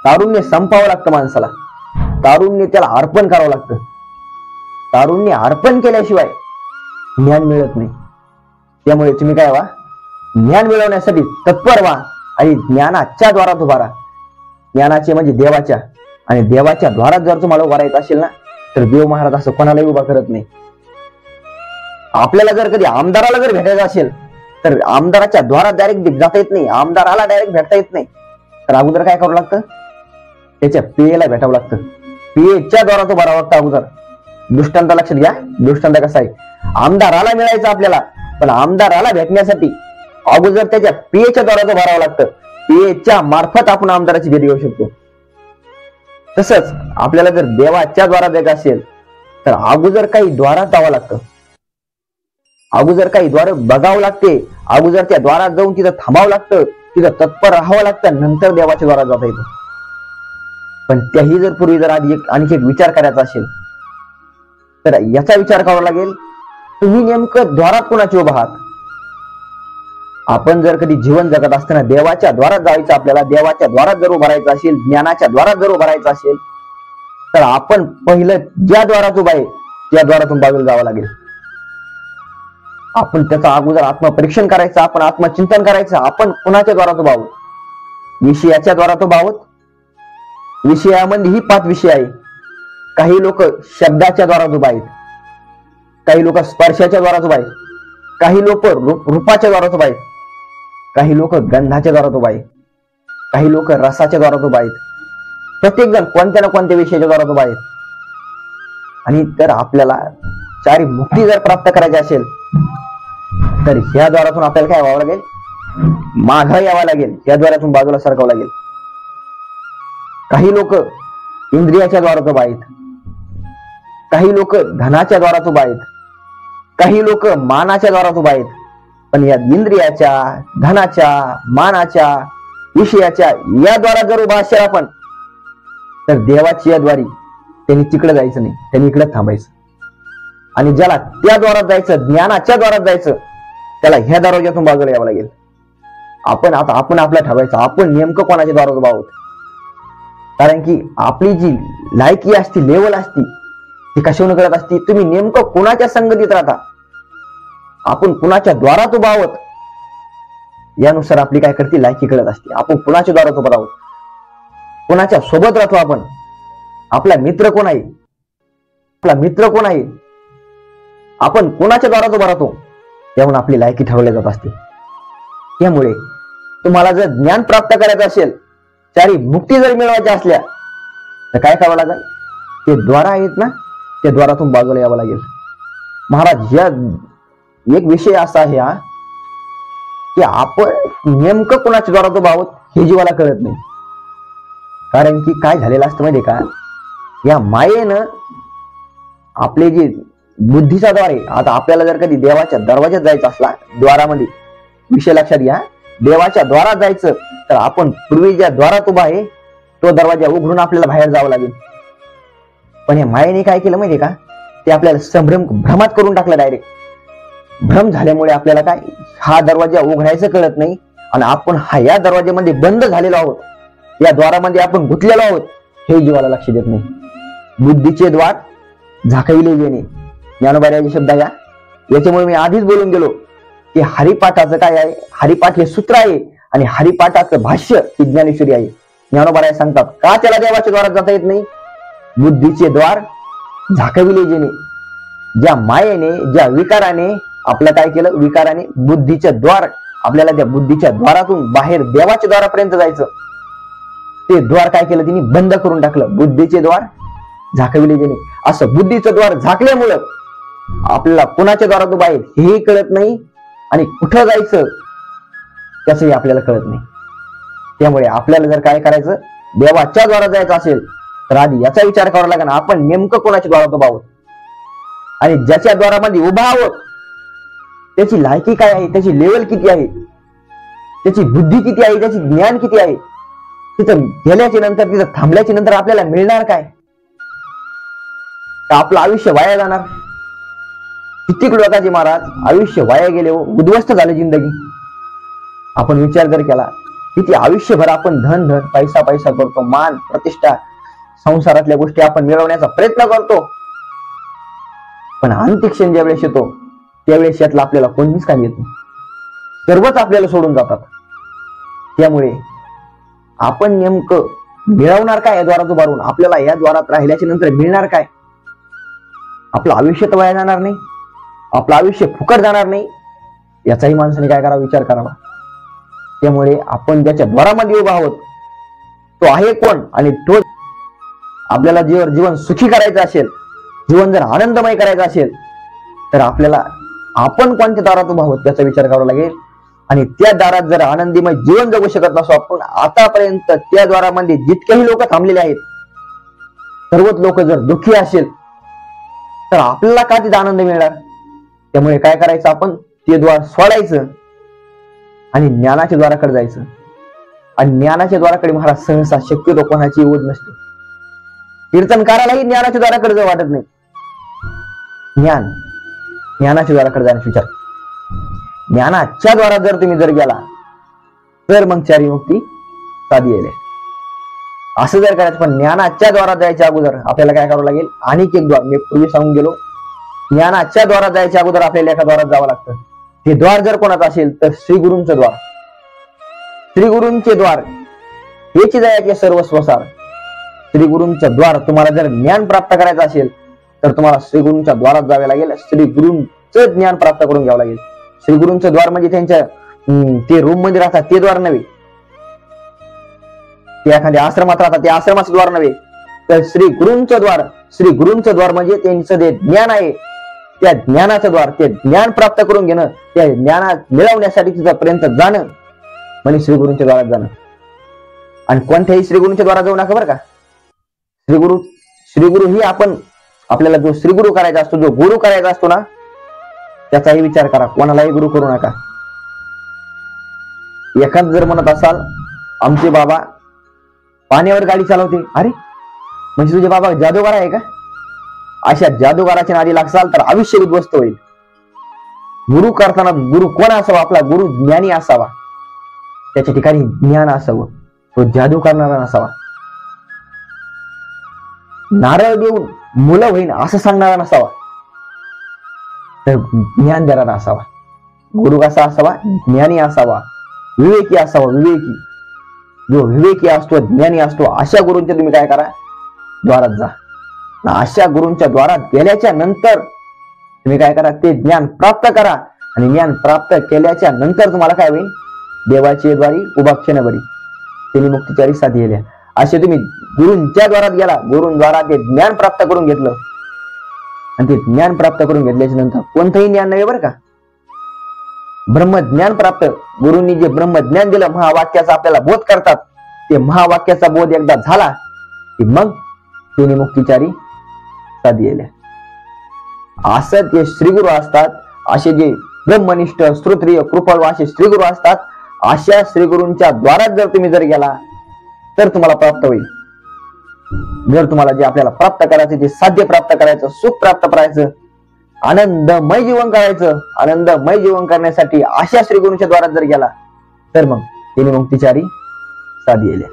तारुण्य संपावं लागतं माणसाला, तारुण्य त्याला अर्पण करावं लागतं. तारुण्य अर्पण केल्याशिवाय ज्ञान मिळत नाही. त्यामुळे तुम्ही काय व्हा, ज्ञान मिळवण्यासाठी तत्पर व्हा आणि ज्ञानाच्या द्वारात उभा राहा. ज्ञानाचे म्हणजे देवाच्या, आणि देवाच्या द्वारात जर तुम्हाला उभा राहायचं असेल ना, तर देव महाराज असं कोणालाही उभा करत नाही. आपल्याला जर कधी आमदाराला जर भेटायचं असेल तर आमदाराच्या द्वारात डायरेक्ट जाता येत नाही, आमदाराला डायरेक्ट भेटता येत नाही. तर अगोदर काय करावं लागतं, त्याच्या पेला भेटावं लागतं. पेच्या द्वारात उभा राहावं लागतं अगोदर. दृष्टांत लक्षात घ्या. दृष्टांत कसा आहे, आमदाराला मिळायचं आपल्याला, पण आमदाराला भेटण्यासाठी अगोदर त्याच्या पेच्या द्वारात उभा राहावं लागतं. पेच्या मार्फत आपण आमदाराची भेट घेऊ शकतो. तसंच आपल्याला जर देवाच्या द्वारात जायचं असेल तर अगोदर काही द्वारात जावं लागतं, अगोदर काही द्वार बघावं लागते, अगोदर त्या द्वारात जाऊन तिथं थांबावं लागतं, तिथं तत्पर राहावं लागतं, नंतर देवाच्या द्वारात जाता येतं. पण त्याही जर पूर्वी जर आधी आणखी एक विचार करायचा असेल तर याचा विचार करावा लागेल, तुम्ही नेमकं द्वारात कोणाचे उभा आहात. आपण जर कधी जीवन जगत असताना देवाच्या द्वारात जायचं, आपल्याला देवाच्या द्वारात जर उभं राहायचं असेल, ज्ञानाच्या द्वारात जर उभं राहायचं असेल, तर आपण पहिलं ज्या द्वारात उभा आहे त्या द्वारातून बाजूला जावं लागेल. आपण त्याचा अगोदर आत्मपरीक्षण करायचं, आपण आत्मचिंतन करायचं. आपण कुणाच्या द्वारात उभा आहोत, विषयाच्या द्वारात उभा आहोत. विषयामध्ये ही 5 विषय आहे. काही लोक शब्दाच्या द्वारात उभा आहेत, काही लोक स्पर्शाच्या द्वारात उभा आहेत, काही लोक रूपाच्या द्वारात उभा आहेत, काही लोक गंधाच्या द्वारात उभा आहेत, काही लोक रसाच्या द्वारात उभा आहेत. प्रत्येक जण कोणत्या ना कोणत्या विषयाच्या द्वारात उभा आहेत. आणि तर आपल्याला चारी मुक्ती जर प्राप्त करायची असेल तर ह्या द्वारातून आपल्याला काय व्हावं लागेल, माघार यावं लागेल, या द्वारातून बाजूला सरकावं लागेल. काही लोक इंद्रियाच्या द्वारात उभा आहेत, काही लोक धनाच्या द्वारात उभा आहेत, काही लोक मानाच्या द्वारात उभा आहेत. पण या इंद्रियाच्या, धनाच्या, मानाच्या, विषयाच्या या द्वारात जर उभा असेल आपण, तर देवाची या द्वारी त्यांनी तिकडे जायचं नाही, त्यांनी इकडे थांबायचं. आणि ज्याला त्या द्वारात जायचं, ज्ञानाच्या द्वारात जायचं, त्याला ह्या दरवाज्यातून बाजूला यावं लागेल. आपण आपलं ठरवायचं, आपण नेमकं कोणाच्या द्वारात उभा आहोत. कारण की आपली जी लायकी असती, लेवल असती, ती कशावरून कळत असती, तुम्ही नेमकं कोणाच्या संगतीत राहता, आपण कुणाच्या द्वारात उभा आहोत यानुसार आपली काय करते, लायकी कळत असते. आपण कुणाच्या द्वारात उभा आहोत, कोणाच्या सोबत राहतो, आपण आपला मित्र कोण आहे, आपला मित्र कोण आहे, आपण कोणाच्या द्वारात उभा राहतो, त्यामुळे आपली लायकी ठरवली जात असते. त्यामुळे तुम्हाला जर ज्ञान प्राप्त करायचं असेल, चारी मुक्ती जर मिळवायच्या असल्या, तर काय करावं लागेल, ते द्वार आहेत ना, त्या द्वारातून बाजूला यावं लागेल. महाराज, या एक विषय असा आहे हा, की आपण नेमकं कोणाच्या द्वारात उभा आहोत हे जीवाला कळत नाही. कारण की काय झालेलं असतं माहितीये का, या मायेनं आपले जे बुद्धीचा द्वार आहे, आता आपल्याला जर कधी देवाच्या दरवाज्यात जायचं असला, द्वारामध्ये विषय लक्षात घ्या, देवाच्या द्वारात जायचं तर आपण पूर्वी ज्या द्वारात उभा आहे तो दरवाजा उघडून आपल्याला बाहेर जावं लागेल. पण या मायेने काय केलं माहितीये का, ते आपल्याला भ्रमात करून टाकलं. डायरेक्ट भ्रम झाल्यामुळे आपल्याला काय, हा दरवाजा उघडायचं कळत नाही, आणि आपण हा या दरवाज्यामध्ये बंद झालेलो आहोत, या द्वारामध्ये आपण गुंतलेलो आहोत, हे जीवाला लक्ष देत नाही. बुद्धीचे द्वार झाकविले जेणे, ज्ञानोबाचे शब्द या. याच्यामुळे मी आधीच बोलून गेलो की हरिपाठाचं काय आहे, हरिपाठ हे सूत्र आहे, आणि हरिपाठाचं भाष्य ही ज्ञानेश्वरी आहे. ज्ञानोबा सांगतात का त्याला देवाच्या द्वारात जाता येत नाही, बुद्धीचे द्वार झाकविले जेणे. ज्या मायेने, ज्या विकाराने आपलं काय केलं, विकाराने बुद्धीचे द्वार, आपल्याला त्या बुद्धीच्या द्वारातून बाहेर देवाच्या द्वारापर्यंत जायचं, ते द्वार काय केलं तिने, बंद करून टाकलं. बुद्धीचे द्वार झाकविले जेणे. असं बुद्धीचं द्वार झाकल्यामुळं आपल्याला कोणाच्या द्वारात उभा आहे हेही कळत नाही, आणि कुठं जायचं त्याचंही आपल्याला कळत नाही. त्यामुळे आपल्याला जर काय करायचं, देवाच्या द्वारात जायचं असेल तर आधी याचा विचार करावा लागेल, आपण नेमकं कोणाच्या द्वारात उभा आहोत, आणि ज्याच्या द्वारामध्ये उभा आहोत त्याची लायकी काय आहे, त्याची लेवल किती आहे, त्याची बुद्धी किती आहे, त्याची ज्ञान किती आहे. तिथं गेल्याच्या नंतर, तिथं थांबल्याच्या नंतर आपल्याला मिळणार काय, तर आपलं आयुष्य वाया जाणार. कित्येक लोकांचे महाराज आयुष्य वाया गेले, उद्ध्वस्त झाले जिंदगी. आपण विचार जर केला, किती आयुष्यभर आपण धन धन पैसा पैसा करतो, मान प्रतिष्ठा संसारातल्या गोष्टी आपण मिळवण्याचा प्रयत्न करतो, पण अंतिम क्षण ज्या वेळेस येतो त्यावेळेस यातलं आपल्याला कोणतीच काम येत नाही, सर्वच आपल्याला सोडून जातात. त्यामुळे आपण नेमकं मिळवणार काय या द्वारात उभारून, आपल्याला या द्वारात राहिल्याच्या नंतर मिळणार काय? आपलं आयुष्य तर वाया जाणार नाही, आपलं आयुष्य फुकट जाणार नाही, याचाही माणसाने काय करावा, विचार करावा. त्यामुळे आपण ज्याच्या द्वारामध्ये उभा आहोत तो आहे कोण, आणि तो आपल्याला जीवन सुखी करायचं असेल, जीवन जर आनंदमय करायचं असेल तर आपल्याला आपण कोणत्या दारात उभा आहोत त्याचा विचार करावा लागेल. आणि त्या दारात जर आनंदीमय जीवन जगू शकत नसो आपण, आतापर्यंत त्या द्वारामध्ये जितकेही लोक थांबलेले आहेत सर्वच लोक जर दुःखी असेल तर आपल्याला का तिथे आनंद मिळणार? त्यामुळे काय करायचं, आपण ते द्वार सोडायचं आणि ज्ञानाच्या द्वाराकडे जायचं. आणि ज्ञानाच्या द्वाराकडे महाराज सहसा शक्यतो कोणाची ओढ नसते. कीर्तनकारालाही ज्ञानाच्या द्वाराकडे जाऊ वाटत नाही. ज्ञानाच्या द्वाराकडे जाण्याचा विचार. ज्ञानाच्या द्वारात जर तुम्ही जर गेला तर मग चारी मुक्ती साधी येईल. असं जर करायचं, पण ज्ञानाच्या द्वारात जायच्या अगोदर आपल्याला काय करावं लागेल, आणखी एक द्वार मी पूर्वी सांगून गेलो, ज्ञानाच्या द्वारात जायच्या अगोदर आपल्याला एका द्वारात जावं लागतं. ते द्वार जर कोणाचं असेल तर श्री गुरूंचं द्वार. श्री गुरूंचे द्वार हेच जायचे सर्वस्व सार. श्री गुरूंचं द्वार, तुम्हाला जर ज्ञान प्राप्त करायचं असेल तर तुम्हाला श्री गुरूंच्या द्वारात जावे लागेल. श्री गुरूंचं ज्ञान प्राप्त करून घ्यावं लागेल. श्री गुरूंचं द्वार म्हणजे त्यांच्या ते रूम मध्ये राहतात ते द्वार नव्हे, ते एखाद्या आश्रमात राहतात ते आश्रमाचं द्वार नव्हे, तर श्री गुरूंचं द्वार. श्री गुरूंचं द्वार म्हणजे त्यांचं जे ज्ञान आहे त्या ज्ञानाचं द्वार, ते ज्ञान प्राप्त करून घेणं, त्या ज्ञानात मिळवण्यासाठी तिथपर्यंत जाणं म्हणजे श्री गुरूंच्या द्वारात जाणं. आणि कोणत्याही श्री गुरूंच्या द्वारात जाऊ नका बरं का. श्री गुरु ही आपण आपल्याला जो श्री गुरु करायचा असतो, जो गुरु करायचा असतो ना, त्याचाही विचार करा. कोणालाही गुरु करू नका. एखाद जर म्हणत असाल आमचे बाबा पाण्यावर गाडी चालवते, अरे म्हणजे तुझे बाबा जादूगार आहे का? अशा जादूगाराच्या नादी लागसाल तर आयुष्य उद्ध्वस्त होईल. गुरु करताना गुरु कोण असावा? आपला गुरु ज्ञानी असावा, त्याच्या ठिकाणी ज्ञान असावं, तो जादू करणारा नसावा. नारळ देऊन मुलं होईन असं सांगणारा नसावा, तर ज्ञान देणारा असावा. गुरु कसा असावा? ज्ञानी असावा, विवेकी असावा. विवेकी जो विवेकी असतो, ज्ञानी असतो, अशा गुरूंच्या तुम्ही काय करा, द्वारात जा. अशा गुरूंच्या द्वारात गेल्याच्या नंतर तुम्ही काय करा, ते ज्ञान प्राप्त करा. आणि ज्ञान प्राप्त केल्याच्या नंतर तुम्हाला काय होईल, देवाची द्वारी उभा क्षण बरी त्यांनी मुक्तीचारी साधी येल्या. असे तुम्ही गुरूंच्या द्वारात गेला, गुरूंद्वारा ते ज्ञान प्राप्त करून घेतलं. आणि ते ज्ञान प्राप्त करून घेतल्याच्या नंतर कोणतंही ज्ञान नव्हे बरं का, ब्रह्मज्ञान प्राप्त. गुरूंनी जे ब्रह्मज्ञान दिलं, महावाक्याचा आपल्याला बोध करतात, ते महावाक्याचा बोध एकदा झाला की मग त्यांनी मुक्तीचारी साधी येल्या. असं ते श्रीगुरु असतात. असे जे ब्रह्मनिष्ठ श्रोत्रिय कृपळ असे श्रीगुरु असतात. अशा श्रीगुरूंच्या द्वारात जर तुम्ही जर गेला तर तुम्हाला प्राप्त होईल. जर तुम्हाला जे आपल्याला प्राप्त करायचं, जे साध्य प्राप्त करायचं, सुख प्राप्त करायचं, आनंदमय जीवन करायचं, आनंदमय जीवन करण्यासाठी अशा श्रीगुरूंच्या द्वारात जर गेला तर मग त्यांनी मुक्तीचारी साधी येल्या.